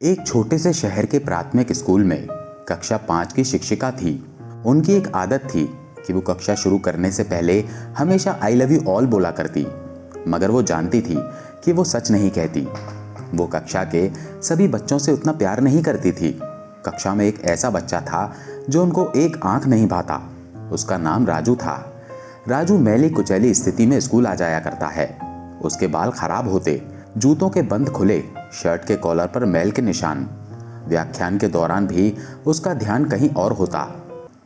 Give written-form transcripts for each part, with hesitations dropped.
एक छोटे से शहर के प्राथमिक स्कूल में कक्षा 5 की शिक्षिका थी। उनकी एक आदत थी कि वो कक्षा शुरू करने से पहले हमेशा आई लव यू ऑल बोला करती, मगर वो जानती थी कि वो सच नहीं कहती। वो कक्षा के सभी बच्चों से उतना प्यार नहीं करती थी। कक्षा में एक ऐसा बच्चा था जो उनको एक आंख नहीं भाता। उसका नाम राजू था। राजू मैली कुचैली स्थिति में स्कूल आ जाया करता है। उसके बाल खराब होते, जूतों के बंद खुले, शर्ट के कॉलर पर मैल के निशान। व्याख्यान के दौरान भी उसका ध्यान कहीं और होता।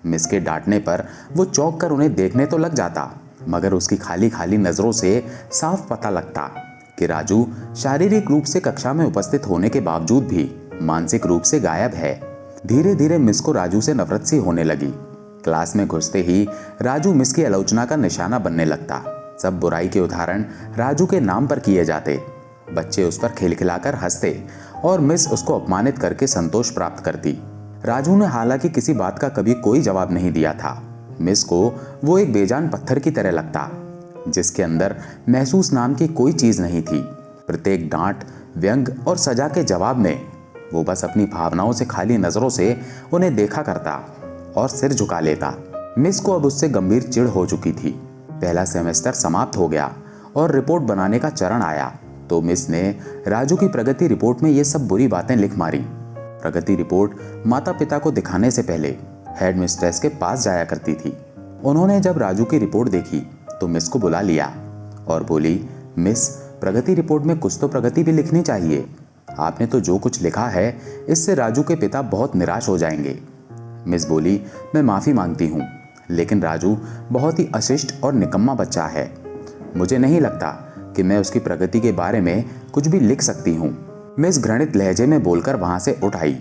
मिस के डांटने पर वो चौंक कर उन्हें देखने तो लग जाता, मगर उसकी खाली खाली नजरों से साफ पता लगता कि राजू शारीरिक रूप से कक्षा में उपस्थित होने के बावजूद भी मानसिक रूप से गायब है। धीरे धीरे मिस को राजू से नफरत सी होने लगी। क्लास में घुसते ही राजू मिस की आलोचना का निशाना बनने लगता। सब बुराई के उदाहरण राजू के नाम पर किए जाते। बच्चे उस पर खिलखिलाकर हंसते और मिस उसको अपमानित करके संतोष प्राप्त करती। राजू ने हालांकि किसी बात का कभी कोई जवाब नहीं दिया था। मिस को वो एक बेजान पत्थर की तरह लगता, जिसके अंदर महसूस नाम की कोई चीज नहीं थी। प्रत्येक डांट, व्यंग और सजा के जवाब में वो बस अपनी भावनाओं से खाली नजरों से उन्हें देखा करता और सिर झुका लेता। मिस को अब उससे गंभीर चिढ़ हो चुकी थी। पहला सेमेस्टर समाप्त हो गया और रिपोर्ट बनाने का चरण आया तो मिस ने राजू की प्रगति रिपोर्ट में ये सब बुरी बातें लिख मारी। प्रगति रिपोर्ट माता पिता को दिखाने से पहले हेड मिस्ट्रेस के पास जाया करती थी। उन्होंने जब राजू की रिपोर्ट देखी तो मिस को बुला लिया और बोली, मिस, प्रगति रिपोर्ट में कुछ तो प्रगति भी लिखनी चाहिए। आपने तो जो कुछ लिखा है इससे राजू के पिता बहुत निराश हो जाएंगे। मिस बोली, मैं माफी मांगती हूँ, लेकिन राजू बहुत ही अशिष्ट और निकम्मा बच्चा है। मुझे नहीं लगता कि मैं उसकी प्रगति के बारे में कुछ भी लिख सकती हूँ। मिस घृणित लहजे में बोलकर वहां से उठ आई।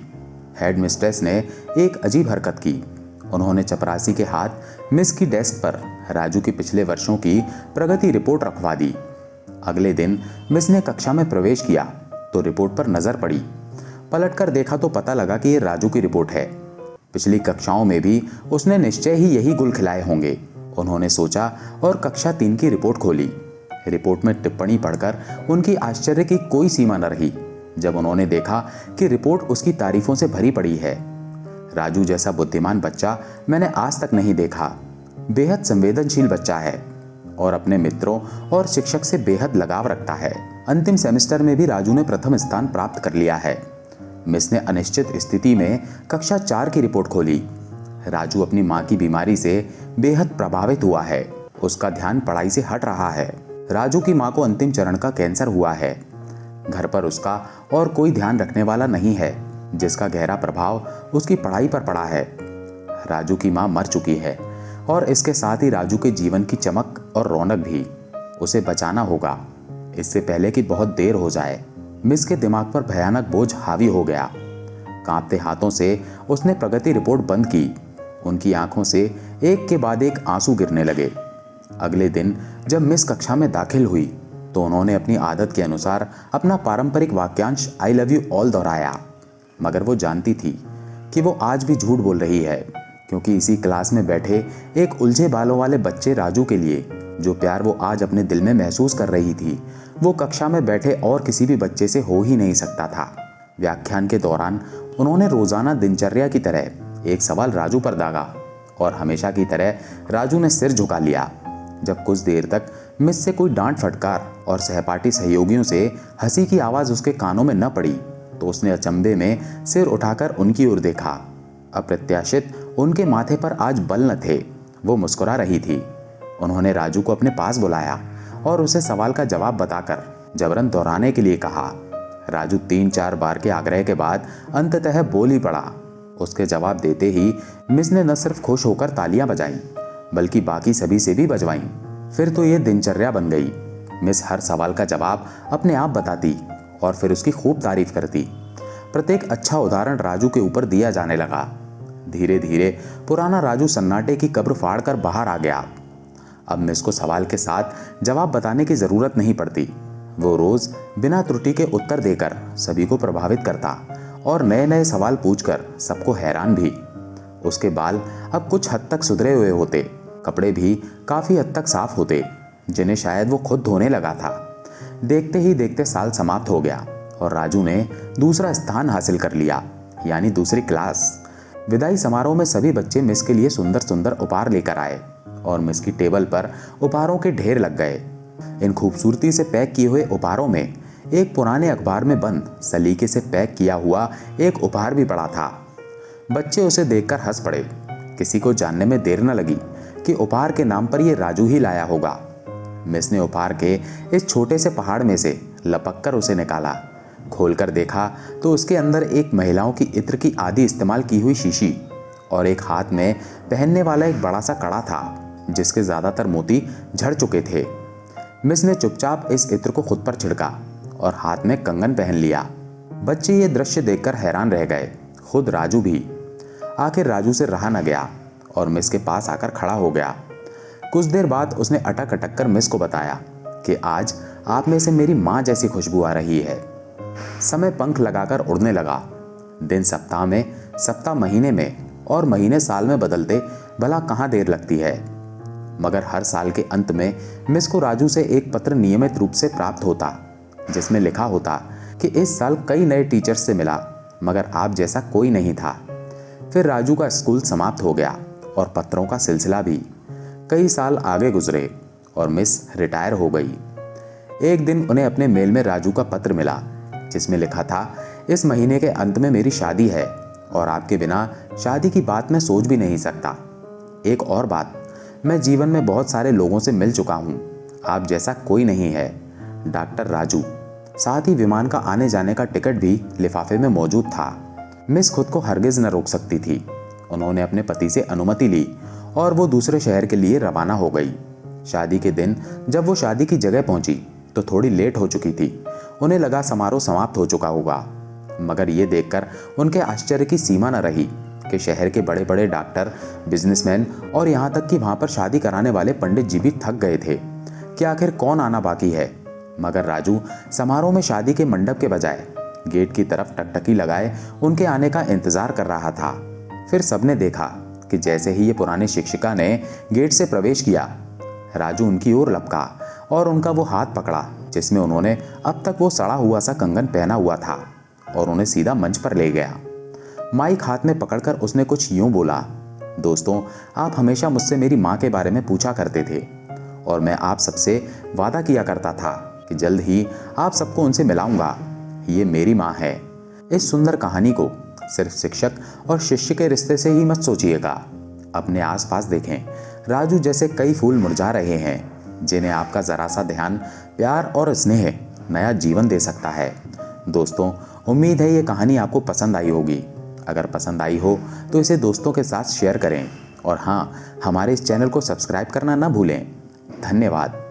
हेड मिस्ट्रेस ने एक अजीब हरकत की। उन्होंने चपरासी के हाथ मिस की डेस्क पर राजू की पिछले वर्षों की प्रगति रिपोर्ट रखवा दी। अगले दिन मिस ने कक्षा में प्रवेश किया तो रिपोर्ट पर नजर पड़ी। पलटकर देखा तो पता लगा कि ये राजू की रिपोर्ट है। पिछली कक्षाओं में भी उसने निश्चय ही यही गुल खिलाए होंगे, उन्होंने सोचा और कक्षा 3 की रिपोर्ट खोली। रिपोर्ट में टिप्पणी पढ़कर उनकी आश्चर्य की कोई सीमा न रही जब उन्होंने देखा कि रिपोर्ट उसकी तारीफों से भरी पड़ी है। राजू जैसा बुद्धिमान बच्चा मैंने आज तक नहीं देखा। बेहद संवेदनशील बच्चा है और अपने मित्रों और शिक्षक से बेहद लगाव रखता है। अंतिम सेमेस्टर में भी राजू ने प्रथम स्थान प्राप्त कर लिया है। मिस ने अनिश्चित स्थिति में कक्षा 4 की रिपोर्ट खोली। राजू अपनी मां की बीमारी से बेहद प्रभावित हुआ है। उसका ध्यान पढ़ाई से हट रहा है। राजू की मां को अंतिम चरण का कैंसर हुआ है। घर पर उसका और कोई ध्यान रखने वाला नहीं है, जिसका गहरा प्रभाव उसकी पढ़ाई पर पड़ा है। राजू की मां मर चुकी है और इसके साथ ही राजू के जीवन की चमक और रौनक भी। उसे बचाना होगा इससे पहले कि बहुत देर हो जाए। मिस के दिमाग पर भयानक बोझ हावी हो गया। कांपते हाथों से उसने प्रगति रिपोर्ट बंद की। उनकी आंखों से एक के बाद एक आंसू गिरने लगे। अगले दिन जब मिस कक्षा में दाखिल हुई तो उन्होंने अपनी आदत के अनुसार अपना पारंपरिक वाक्यांश आई लव यू ऑल दोहराया, मगर वो जानती थी कि वो आज भी झूठ बोल रही है, क्योंकि इसी क्लास में बैठे एक उलझे बालों वाले बच्चे राजू के लिए जो प्यार वो आज अपने दिल में महसूस कर रही थी, वो कक्षा में बैठे और किसी भी बच्चे से हो ही नहीं सकता था। व्याख्यान के दौरान उन्होंने रोजाना दिनचर्या की तरह एक सवाल राजू पर दागा और हमेशा की तरह राजू ने सिर झुका लिया। जब कुछ देर तक मिस से कोई डांट फटकार और सहपाठी सहयोगियों से हंसी की आवाज उसके कानों में न पड़ी तो उसने अचंभे में सिर उठाकर उनकी ओर देखा। अप्रत्याशित उनके माथे पर आज बल न थे। वो मुस्कुरा रही थी। उन्होंने राजू को अपने पास बुलाया और उसे सवाल का जवाब बताकर जबरन दोहराने के लिए कहा। राजू 3-4 बार के आग्रह के बाद अंततः बोल ही पड़ा। उसके जवाब देते ही मिस ने न सिर्फ खुश होकर तालियां बजाईं, बल्कि बाकी सभी से भी बजवाईं। फिर तो ये दिनचर्या बन गई। मिस हर सवाल का जवाब अपने आप बताती और फिर उसकी खूब तारीफ करती। प्रत्येक अच्छा उदाहरण राजू के ऊपर दिया जाने लगा। धीरे धीरे पुराना राजू सन्नाटे की कब्र फाड़ कर बाहर आ गया। अब मिस को सवाल के साथ जवाब बताने की जरूरत नहीं पड़ती। वो रोज बिना त्रुटि के उत्तर देकर सभी को प्रभावित करता और नए नए सवाल पूछकर सबको हैरान भी। उसके बाल अब कुछ हद तक सुधरे हुए होते, कपड़े भी काफी हद तक साफ होते, जिन्हें शायद वो खुद धोने लगा था। देखते ही देखते साल समाप्त हो गया और राजू ने दूसरा स्थान हासिल कर लिया, यानी दूसरी क्लास। विदाई समारोह में सभी बच्चे मिस के लिए सुंदर सुंदर उपहार लेकर आए और मिस की टेबल पर उपहारों के ढेर लग गए। इन खूबसूरती से पैक किए हुए उपहारों में एक पुराने अखबार में बंद सलीके से पैक किया हुआ एक उपहार भी पड़ा था। बच्चे उसे देखकर हंस पड़े। किसी को जानने में देर न लगी कि उपहार के नाम पर यह राजू ही लाया होगा। मिस ने उपहार के इस छोटे से पहाड़ में से लपक कर उसे निकाला। खोलकर देखा तो उसके अंदर एक महिलाओं की इत्र की आदि इस्तेमाल की हुई शीशी और एक हाथ में पहनने वाला एक बड़ा सा कड़ा था, जिसके ज्यादातर मोती झड़ चुके थे। मिस ने चुपचाप इस इत्र को खुद पर छिड़का और हाथ में कंगन पहन लिया। बच्चे ये दृश्य देखकर हैरान रह गए, खुद राजू भी। आखिर राजू से रहा न गया और मिस के पास आकर खड़ा हो गया। कुछ देर बाद उसने अटक अटक कर मिस को बताया कि आज आप में से मेरी माँ जैसी खुशबू आ रही है। समय पंख लगाकर उड़ने लगा। दिन सप्ताह में, सप्ताह महीने में और महीने साल में बदलते भला कहाँ देर लगती है। मगर हर साल के अंत में मिस को राजू से एक पत्र नियमित रूप से प्राप्त होता, जिसमें लिखा होता कि इस साल कई नए टीचर्स से मिला, मगर आप जैसा कोई नहीं था। फिर राजू का स्कूल समाप्त हो गया और पत्रों का सिलसिला भी। कई साल आगे गुजरे और मिस रिटायर हो गई। एक दिन उन्हें अपने मेल में राजू का पत्र मिला, जिसमें लिखा था, इस महीने के अंत में मेरी शादी है और आपके बिना शादी की बात मैं सोच भी नहीं सकता। एक और बात, मैं जीवन में बहुत सारे लोगों से मिल चुका हूँ, आप जैसा कोई नहीं है। डॉक्टर राजू। साथ ही विमान का आने जाने का टिकट भी लिफाफे में मौजूद था। मिस खुद को हरगिज न रोक सकती थी। उन्होंने अपने पति से अनुमति ली और वो दूसरे शहर के लिए रवाना हो गई। शादी के दिन जब वो शादी की जगह पहुंची तो थोड़ी लेट हो चुकी थी। उन्हें लगा समारोह समाप्त हो चुका होगा, मगर ये देखकर उनके आश्चर्य की सीमा न रही कि शहर के बड़े बड़े डॉक्टर, बिजनेसमैन और यहाँ तक कि वहाँ पर शादी कराने वाले पंडित जी भी थक गए थे कि आखिर कौन आना बाकी है। मगर राजू समारोह में शादी के मंडप के बजाय गेट की तरफ टकटकी लगाए उनके आने का इंतजार कर रहा था। फिर सबने देखा कि जैसे ही ये पुरानी शिक्षिका ने गेट से प्रवेश किया, राजू उनकी ओर लपका और उनका वो हाथ पकड़ा जिसमें उन्होंने अब तक वो सड़ा हुआ सा कंगन पहना हुआ था और उन्हें सीधा मंच पर ले गया। माइक हाथ में पकड़कर उसने कुछ यूं बोला, दोस्तों, आप हमेशा मुझसे मेरी माँ के बारे में पूछा करते थे और मैं आप सबसे वादा किया करता था कि जल्द ही आप सबको उनसे मिलाऊंगा। ये मेरी माँ है। इस सुंदर कहानी को सिर्फ शिक्षक और शिष्य के रिश्ते से ही मत सोचिएगा। अपने आसपास देखें, राजू जैसे कई फूल मुरझा रहे हैं जिन्हें आपका जरा सा ध्यान, प्यार और स्नेह नया जीवन दे सकता है। दोस्तों, उम्मीद है ये कहानी आपको पसंद आई होगी। अगर पसंद आई हो तो इसे दोस्तों के साथ शेयर करें और हाँ, हमारे इस चैनल को सब्सक्राइब करना ना भूलें। धन्यवाद।